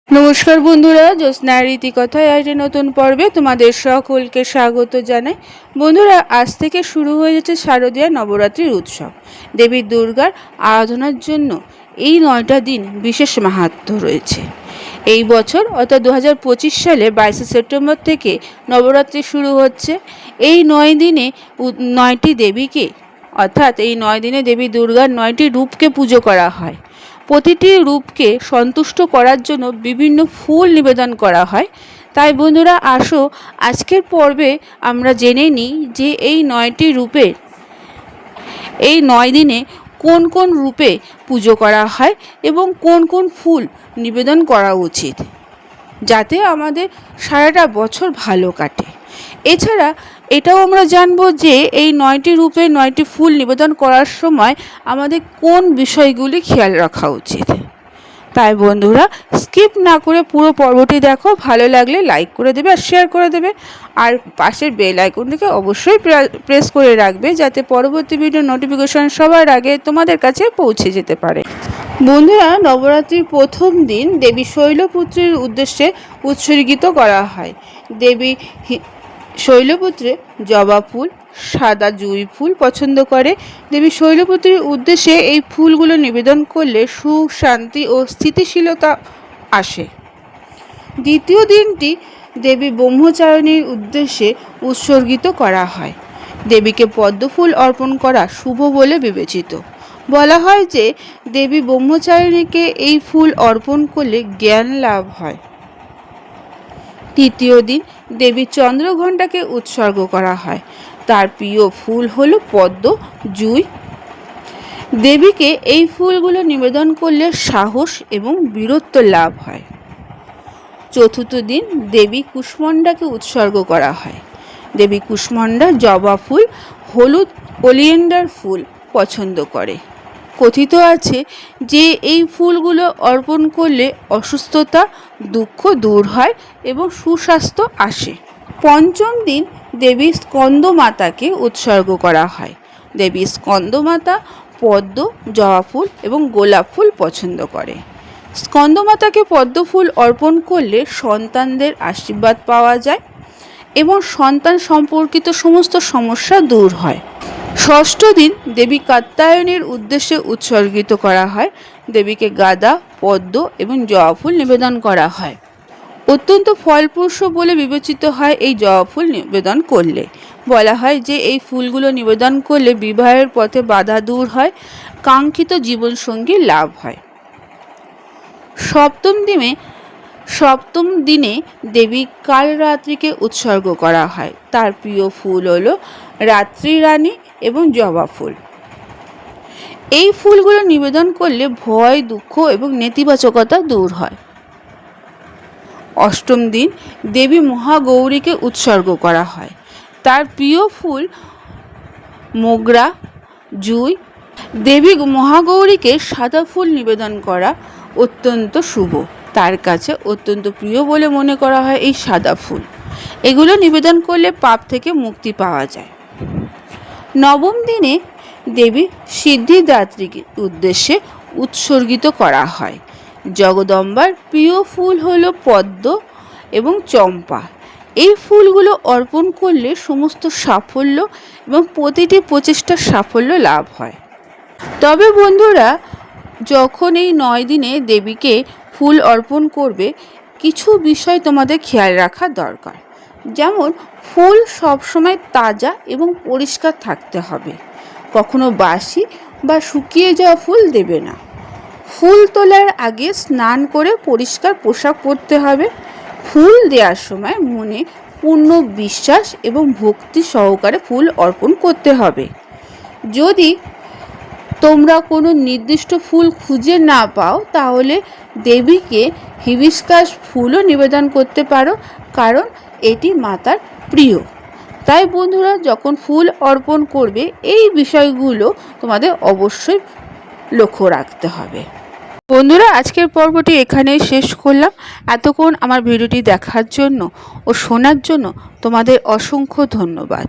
নমস্কার বন্ধুরা, জ্যোৎস্নার রীতিকথায় আজ নতুন পর্বে তোমাদের সকলকে স্বাগত জানাই। বন্ধুরা, আজ থেকে শুরু হয়ে যাচ্ছে শারদীয়া নবরাত্রির উৎসব। দেবী দুর্গার আরাধনার জন্য এই 9টা দিন বিশেষ মাহাত্ম্য রয়েছে। এই বছর অর্থাৎ 2025 সালে 22 সেপ্টেম্বর থেকে নবরাত্রি শুরু হচ্ছে। এই 9 দিনে 9টি দেবীকে অর্থাৎ এই 9 দিনে দেবী দুর্গার 9টি রূপকে পুজো করা হয়। প্রতিটি রূপকে সন্তুষ্ট করার জন্য বিভিন্ন ফুল নিবেদন করা হয়। তাই বন্ধুরা, আসো আজকের পর্বে আমরা জেনে নিই যে এই 9টি রূপের এই 9 দিনে কোন কোন রূপে পুজো করা হয় এবং কোন কোন ফুল নিবেদন করা উচিত, যাতে আমাদের সারাটা বছর ভালো কাটে। এছাড়া এটাও আমরা জানবো যে এই 9টি রূপে 9টি ফুল নিবেদন করার সময় আমাদের কোন বিষয়গুলি খেয়াল রাখা উচিত। তাই বন্ধুরা, স্কিপ না করে পুরো পর্বটি দেখো। ভালো লাগলে লাইক করে দেবে আর শেয়ার করে দেবে, আর পাশের বেল আইকনটিকে অবশ্যই প্রেস করে রাখবে, যাতে পরবর্তী ভিডিও নোটিফিকেশন সবার আগে তোমাদের কাছে পৌঁছে যেতে পারে। বন্ধুরা, নবরাত্রির প্রথম দিন দেবী শৈলপুত্রীর উদ্দেশ্যে উৎসর্গিত করা হয়। দেবী শৈলপুত্রী জবা ফুল, সাদা জুঁই ফুল পছন্দ করে। দেবী শৈলপুত্রীর উদ্দেশ্যে এই ফুলগুলো নিবেদন করলে সুখ, শান্তি ও স্থিতিশীলতা আসে। দ্বিতীয় দিনটি দেবী ব্রহ্মচারিণীর উদ্দেশ্যে উৎসর্গিত করা হয়। দেবীকে পদ্মফুল অর্পণ করা শুভ বলে বিবেচিত। বলা হয় যে দেবী ব্রহ্মচারিণীকে এই ফুল অর্পণ করলে জ্ঞান লাভ হয়। তৃতীয় দিন দেবী চন্দ্রঘণ্টাকে উৎসর্গ করা হয়। তার প্রিয় ফুল হলো পদ্ম, জুঁই। দেবীকে এই ফুলগুলো নিবেদন করলে সাহস এবং বীরত্ব লাভ হয়। চতুর্থ দিন দেবী কুষ্মান্ডাকে উৎসর্গ করা হয়। দেবী কুষ্মান্ডা জবা ফুল, হলুদ ওলিয়েন্ডার ফুল পছন্দ করে। কথিত আছে যে এই ফুলগুলো অর্পণ করলে অসুস্থতা, দুঃখ দূর হয় এবং সুস্বাস্থ্য আসে। পঞ্চম দিন দেবী স্কন্দমাতাকে উৎসর্গ করা হয়। দেবী স্কন্দমাতা পদ্ম, জবা ফুল এবং গোলাপ ফুল পছন্দ করে। স্কন্দমাতাকে পদ্ম ফুল অর্পণ করলে সন্তানদের আশীর্বাদ পাওয়া যায় এবং সন্তান সম্পর্কিত সমস্ত সমস্যা দূর হয়। ষষ্ঠ দিন দেবী কাত্যায়নীর উদ্দেশ্যে উৎসর্গিত করা হয়। দেবীকে গাঁদা, পদ্ম এবং জবা ফুল নিবেদন করা হয়। অত্যন্ত ফলপ্রসূ বলে বিবেচিত হয় এই জবা ফুল নিবেদন করলে। বলা হয় যে এই ফুলগুলো নিবেদন করলে বিবাহের পথে বাধা দূর হয়, কাঙ্ক্ষিত জীবনসঙ্গী লাভ হয়। সপ্তম দিনে দেবী কালরাত্রিকে উৎসর্গ করা হয়। তার প্রিয় ফুল হলো রাত্রি রানী এবং জবা ফুল। এই ফুলগুলো নিবেদন করলে ভয়, দুঃখ এবং নেতিবাচকতা দূর হয়। অষ্টম দিন দেবী মহাগৌরীকে উৎসর্গ করা হয়। তার প্রিয় ফুল মোগরা, জুঁই। দেবী মহাগৌরীকে সাদা ফুল নিবেদন করা অত্যন্ত শুভ। তার কাছে অত্যন্ত প্রিয় বলে মনে করা হয় এই সাদা ফুল। এগুলো নিবেদন করলে পাপ থেকে মুক্তি পাওয়া যায়। নবম দিনে দেবী সিদ্ধিদাত্রীকে উদ্দেশ্যে উৎসর্গিত করা হয়। জগদম্বার প্রিয় ফুল হলো পদ্ম এবং চম্পা। এই ফুলগুলো অর্পণ করলে সমস্ত সাফল্য এবং প্রতিটি প্রচেষ্টার সাফল্য লাভ হয়। তবে বন্ধুরা, যখন এই 9 দিনে দেবীকে ফুল অর্পণ করবে, কিছু বিষয় তোমাদের খেয়াল রাখা দরকার। যেমন, ফুল সবসময় তাজা এবং পরিষ্কার থাকতে হবে। কখনো বাসি বা শুকিয়ে যাওয়া ফুল দেবে না। ফুল তোলার আগে স্নান করে পরিষ্কার পোশাক পরতে হবে। ফুল দেওয়ার সময় মনে পূর্ণ বিশ্বাস এবং ভক্তি সহকারে ফুল অর্পণ করতে হবে। যদি তোমরা কোনো নির্দিষ্ট ফুল খুঁজে না পাও, তাহলে দেবীকে হিবিস্কাস ফুলও নিবেদন করতে পারো, কারণ এটি মাতার প্রিয়। তাই বন্ধুরা, যখন ফুল অর্পণ করবে এই বিষয়গুলো তোমাদের অবশ্যই লক্ষ্য রাখতে হবে। বন্ধুরা, আজকের পর্বটি এখানেই শেষ করলাম। এতক্ষণ আমার ভিডিওটি দেখার জন্য ও শোনার জন্য তোমাদের অসংখ্য ধন্যবাদ।